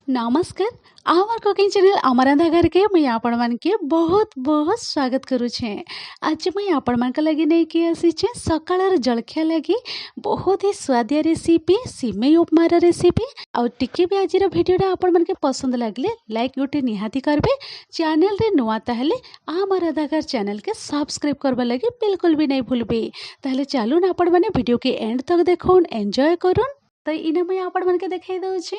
नमस्कार। आमार cooking channel अमरांधा घर के मुई आपण मान के बहुत बहुत स्वागत करुछे। आज मुई आपण मान के लगी नहीं कि आसी छे सकाळर जलखिया लगी बहुत ही स्वादिया रेसिपी सिमेई उपमार रेसिपी और टिके भी आज भिडियोटा आपण मान के पसंद लागले लाइक गोटे निहाती करबे। चैनल रे नुआ ताहले अमरांधा घर चैनल के सब्सक्राइब करबा लगी बिल्कुल भी नहीं भूलबे। ताहले चलून आपण माने वीडियो के एंड तक देखून एंजॉय करूँ। तो इने मुझे आपण मन के देखाई दउछे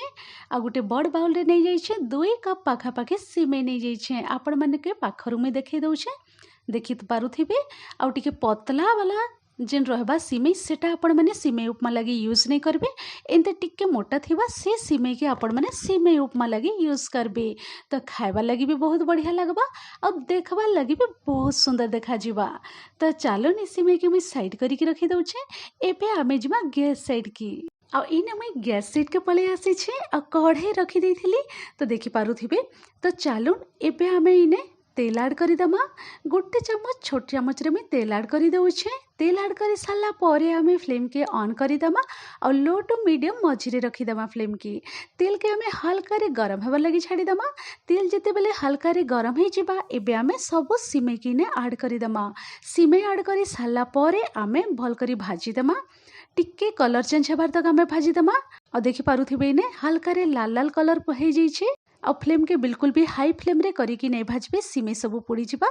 आ गोटे बड़ बाउल रे नहीं जाइछे 2 कप पाखापाखि सिमेई नहीं जाइछे। आपण मन के पाखरु मुझे देखाई दउछे देखि तो पारुथिबे आ टिके पतला वाला जेन रहबा सिमेई सेटा आपण माने सिमेई उपमा लगी यूज नहीं करबे। एंते टिके मोटा थिबा से सिमेई के आपण माने सिमेई उपमा लगी यूज करबे। तो खाइबा लगी भी बहुत बढ़िया लगबा और देखबा लगी भी बहुत सुंदर देखा जिबा। तो चलो नि सिमेई के मुई साइड करी के रखी दउछे। एबे आमे जिमा गैस साइड की आ इने मुई गैस सेट के पले आसी छे आ कढ़ाई रखी देथिली तो देखि पारुथिबे। तो चलून एबे आमे इने तेल ऐड करी दमा। गोटे चम्मच छोट चम्मच रे मैं तेल ऐड करी दउछे। तेल ऐड करी साला परे आमे फ्लेम के ऑन करी दमा और लो टू मीडियम मझी रे रखी दमा फ्लेम की। तेल के आमे हल्का रे गरम हेबा लगी छाड़ी दमा। तेल जेते बेले हल्का रे गरम हे जिबा एबे आमे सब सिमेई की ने ऐड करी दमा। सिमेई ऐड करी साला परे आमे भल करी भाजी दमा। टिके कलर चेंज हेबार तक आमे भाजी दमा और देखि पारुथिबे ने हल्का रे लाल लाल कलर हे जाइछे। और फ्लेम के बिल्कुल भी हाई फ्लेम रे करी कि नहीं भाजबे सिमेई सब पोड़ी जिबा।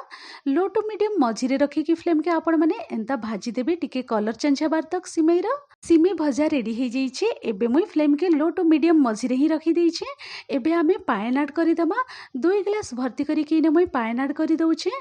लो टू मीडियम मझी रे रखी कि फ्लेम के आपण माने एंता भाजी देबे टिके कलर चेंज हेबार तक सिमेई रो। सिमेई भजा रेडी हे जाइछे। एबे मुई फ्लेम के लो टू मीडियम मझी रे ही रखी देइछे। एबे आमे पानी ऐड करी दमा। 2 गिलास भर्ती करी कि इने मुई पानी ऐड करी दउछे।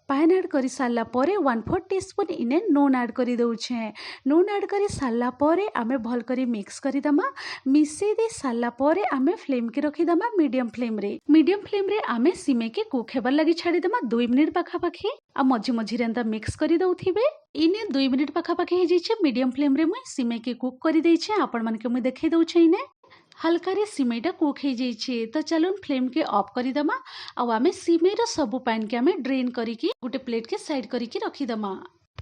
पानी ऐड करी साला परे 1/4 टीस्पून इने नून ऐड करी दउछे। नून ऐड करी साला परे आमे भल करी मिक्स करी दमा। मिसई दे साला परे आमे फ्लेम के रखी दमा मीडियम फ्लेम रे आमे सिमेई के कुक हेबार लगी छाड़ी दमा 2 मिनिट पाखापाखि आ मझी मझी रे एंता मिक्स करी दउथिबे। इने 2 मिनिट पाखापाखि हे जाइछे। मीडियम फ्लेम रे मुई सिमेई के कुक करी देइछे। आपण मन के मुई देखाई दउछे इने हल्का रे सिमेईटा कुक हे जाइछे। तो चलून फ्लेम के ऑफ करी दमा आ आमे सिमेई रो सब पानी के आमे ड्रेन करी कि गोटे प्लेट के साइड करी कि रखी दमा।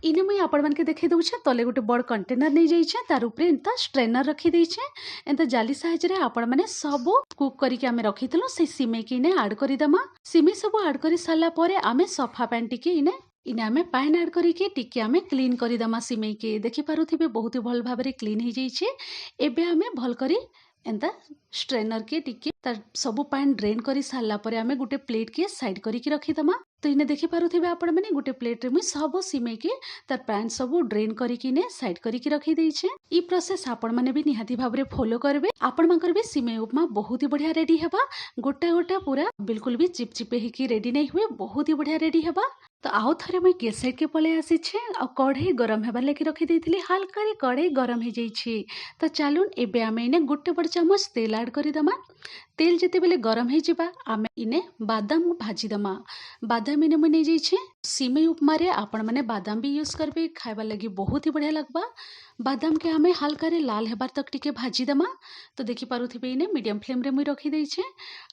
इने मुई आपण मन के देखाई दउछे तले गोटे बड़ कंटेनर नहीं जाइछे तार ऊपर एंता स्ट्रेनर रखी देइछे। एंता जाली साहाय्य रे आपण माने सब कुक करी के आमे रखितलो से सिमेई के इने ऐड करी दमा। सिमेई सब ऐड करी साला परे आमे सफा पानी टिके इने इने आमे पानी ऐड करी के टिके आमे क्लीन करी दमा सिमेई के। देखि पारुथिबे बहुत ही भल भाबरे क्लीन हे जाइछे। एबे आमे भल करी एंता स्ट्रेनर के टिके तार सब पानी ड्रेन करी साला परे आमे गोटे प्लेट के साइड करी के रखी दमा। तो इने देखि पारुथिबे आपण माने गोटे प्लेट रे मुई सब सिमेई के तार पानी सब ड्रेन करी कि ने साइड करी के रखी देइछे। ई प्रोसेस आपण माने भी निहाती भाबरे फॉलो करबे। आपण मानकर भी सिमेई उपमा बहुत ही बढ़िया रेडी हेबा। गोटा गोटा पूरा बिल्कुल भी चिपचिपे ही की रेडी नहीं हुए बहुत ही बढ़िया रेडी हेबा। तो आउ थरे मुई गैस साइड के पले आसी छे आ कढ़ाई गरम हेबार लगी रखी देइथिली। हल्का रे कढ़ाई गरम हे जाइछे। तो चलून एबे आमे इने गोटे बड़ चम्मच तेल ऐड करी दमा। तेल जेते बेले गरम हे जिबा आमे इने बादाम भाजी दमा। बादाम इने मुई नै जाइछे। सिमेई उपमा रे आपण माने बादाम भी यूज करबे खाइबा लगी बहुत ही बढ़िया लगबा। बादाम के आमे हल्का रे लाल हेबार तक टिके भाजी दमा। तो देखि पारुथिबे इने मीडियम फ्लेम रे मुई रखी देइछे।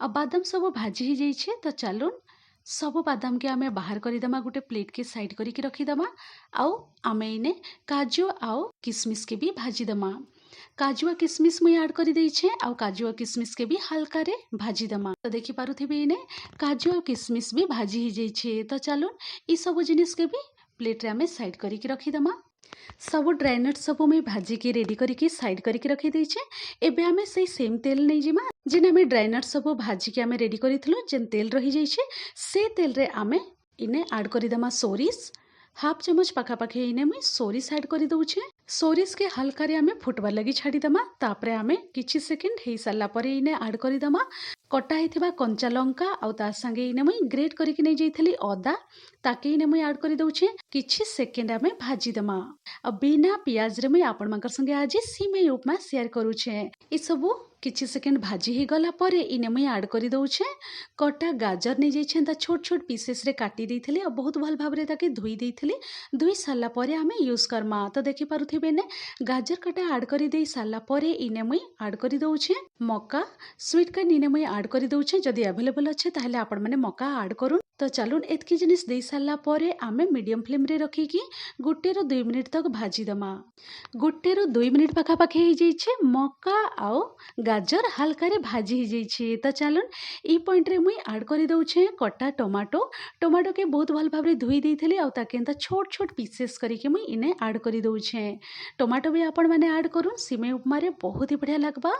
आ बादाम सब भाजी हे जाइछे। तो चलून सब बादाम के आमे बाहर करी दमा गोटे प्लेट के साइड करी के रखी दमा। आउ आमे इने काजू आउ किशमिश के भी भाजी दमा। काजू आ किशमिश मुई ऐड करी देइछे आउ काजू आ किशमिश के भी हल्का रे भाजी दमा। तो देखि पारुथिबे इने काजू आ किशमिश भी भाजी ही जाइछे। तो चलून ई सब जिनिस के भी प्लेट रे आमे साइड करी के रखी दमा। सब ड्राई नट सब मुई भाजी के रेडी करी के साइड करी के रखी देइछे। एबे आमे सेई सेम तेल नै जिमा जेन आमे ड्राई नट सब भाजी के आमे रेडी करिथिलु जेन तेल रही जाइछे से तेल रे आमे इने ऐड करी दमा सोरिस। हाफ चम्मच पाखापाखि इने मुई सोरिस ऐड करी दउछे। सोरिस के हल्का रे आमे फुटबार लगी छाड़ी दमा। तापरे आमे किछि सेकेंड हे साला परे इने ऐड करी दमा कटा हेथिबा कंचा लंका आउ ता संगे इने मुई ग्रेट करी के नै जाइथली अदा ताके इने मुई ऐड करी दउछे। किछि सेकेंड आमे भाजी दमा। आ बिना पियाज रे मुई आपण मानकर संगे आज सिमेई उपमा शेयर करूछे। ई सबु किछि सेकेंड भाजी ही गला परे इने मुई ऐड करी दउछे कटा गाजर नै जाइछे ता छोट छोट पीसेस रे काटी देइथली आ बहुत भल भाबरे ताके धोई देइथली। धोई साला परे आमे यूज करमा। तो देखि पारुथिबे पारुथिबे ने गाजर कटा ऐड करी दे साला परे इने मुई ऐड करी दउछे मक्का स्वीट कॉर्न इने मुई ऐड करी दउछे जदि अवेलेबल अच्छे ताहले आपण माने मक्का ऐड करूँ। तो चलून एतकी जिनिस दे सारा परे आमे मीडियम फ्लेम रे रखिकी 1 ରୁ 2 मिनिट तक भाजी दमा। 1 ରୁ 2 मिनिट पाखापाखि हो जाइए मक्का आउ गाजर हल्का रे भाजी हो जाइए। तो चलून ई पॉइंट रे मुई ऐड कर दउछे कटा टमाटो टमाटो के बहुत भल भाव धोई देइथली आउ ताके एंता छोट छोट पीसेस करके मुई इने ऐड कर दउछे। टमाटो भी आपण माने ऐड करूँ सिमेई उपमा रे बहुत ही बढ़िया लगबा।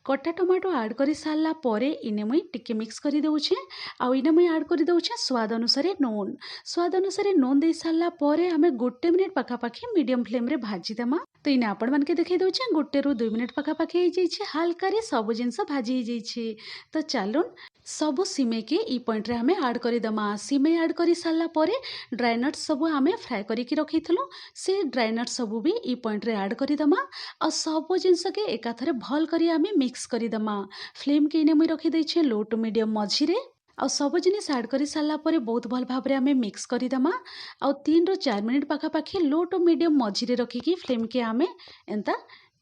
कटा टमाटो ऐड कर सारा परे इने मुई टिके मिक्स कर दउछे आउ इने मुई ऐड कर दउछे स्वाद अनुसार नून दे सारा परे आमे 1 मिनिट पाखापाखि मीडियम फ्लेम रे भाजी देमा। तो इने आपण मानके देखै दउछे 1 ରୁ 2 मिनिट पाखापाखि हो जाइए हल्का रे सब जिनस भाजी हो जाइए। तो चलून सबु सिमे के ई पॉइंट रे हमें ऐड कर दमा। सिमे ऐड कर सारा परे ड्राई नट सब आमे फ्राए करके रखिथलु से ड्राई नट सब भी ई पॉइंट रे ऐड कर दमा और सब जिनस के एकाथरे भल करी आमे मिक्स कर दमा। फ्लेम के इने मुई रखी दैछे लो टू मीडियम मझी रे आ सब जिनिस ऐड कर सारा परे बहुत भल भाव रे आमे मिक्स कर दमा आ 3 ରୁ 4 मिनिट पाखापाखि लो टू मीडियम मझी रे रखिकी फ्लेम के आमे एंता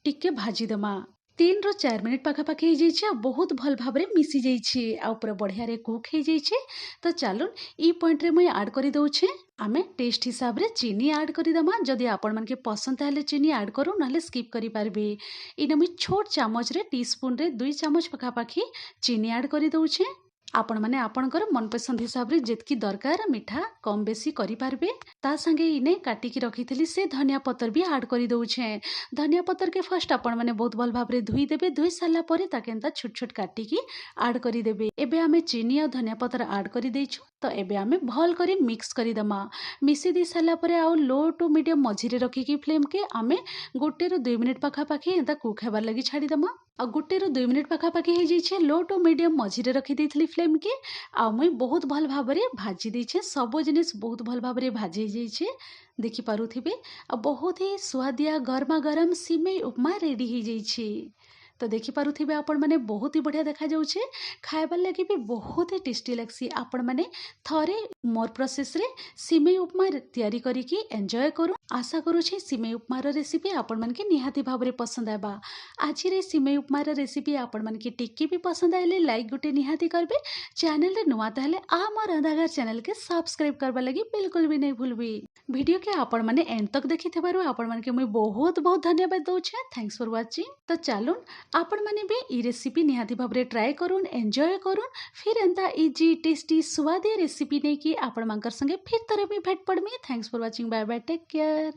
टिके भाजी दमा। 3 ରୁ 4 मिनिट पाखापाखि हो जाइए बहुत भल भाव रे मिसी जाइए आ पूरा बढ़िया रे कुक हो जाइए। तो चलून ई पॉइंट रे मुई ऐड कर दउछे आमे टेस्ट हिसाब रे चीनी ऐड कर दमा। जदि आपण मन के पसंद ताले चीनी ऐड करू नाले स्किप करि पारबे। इने मुई छोट चामच रे टीस्पून रे 2 चामच पाखापाखि चीनी ऐड कर दउछे। आपण माने आपणकर मनपसंद हिसाब रे जेतकी दरकार मीठा कम बेसी करि पारबे। ता संगे इने काटिकी रखिथिली से धनिया पत्तर भी ऐड करि दउछे। धनिया पत्तर के फर्स्ट आपण माने बहुत भल भाव रे धुई देबे धुई साला परे ताके एंता छोट छोट काटिकी ऐड करि देबे। एबे आमे चीनी और धनिया पत्तर ऐड करि देइछु तो एबे आमे भल करी मिक्स करि दमा। मिसी दी साला परे आउ लो टू मीडियम मझी रे रखिकी फ्लेम के आमे 1 ରୁ 2 मिनिट पाखापाखि एंता कुक हेबार लगी छाड़ी दमा। आ 1 ରୁ 2 मिनिट पाखापाखि हो जाइए लो टू मीडियम मझी रे रखी देइथली फ्लेम के आ मुई बहुत भल भाव रे भाजी देइछे सब जिनिस बहुत भल भाव रे भाजी जाइए देखि पारुथिबे आ बहुत ही स्वादिया गरमा गरम सिमेई उपमा रेडी हो जाइए। तो देखि पारुथिबे आपण माने बहुत ही बढ़िया देखा जाउछे खाइबार लगी भी बहुत ही टेस्टी लगसी। आपण माने थरे मोर प्रोसेस रे सिमेई उपमा तैयारी करिकी एंजॉय करू। आशा करूछे सिमेई उपमा रो रेसिपी आपण मन के निहाती भाव रे पसंद आबा। आज रे सिमेई उपमा रो रेसिपी आपण मन के टिक्की भी पसंद आइले लाइक गुटे निहाती करबे। चैनल रे नुआ ताहले आम रंधाघर चैनल के सब्सक्राइब करबा लगी बिल्कुल भी नहीं भूलबी। वीडियो के आपण माने एंड तक देखिथिबारु आपण मन के मुई बहुत बहुत धन्यवाद दउछे। Thanks for watching. तो चलून आपण माने भी ई रेसिपी निहाती भाव रे ट्राई करूँ एंजॉय करूँ फिर एंता इजी टेस्टी स्वादी रेसिपी नहीं कि आपण मानकर संगे फिर तरह भी भेट पड़मी। Thanks for watching bye bye take care.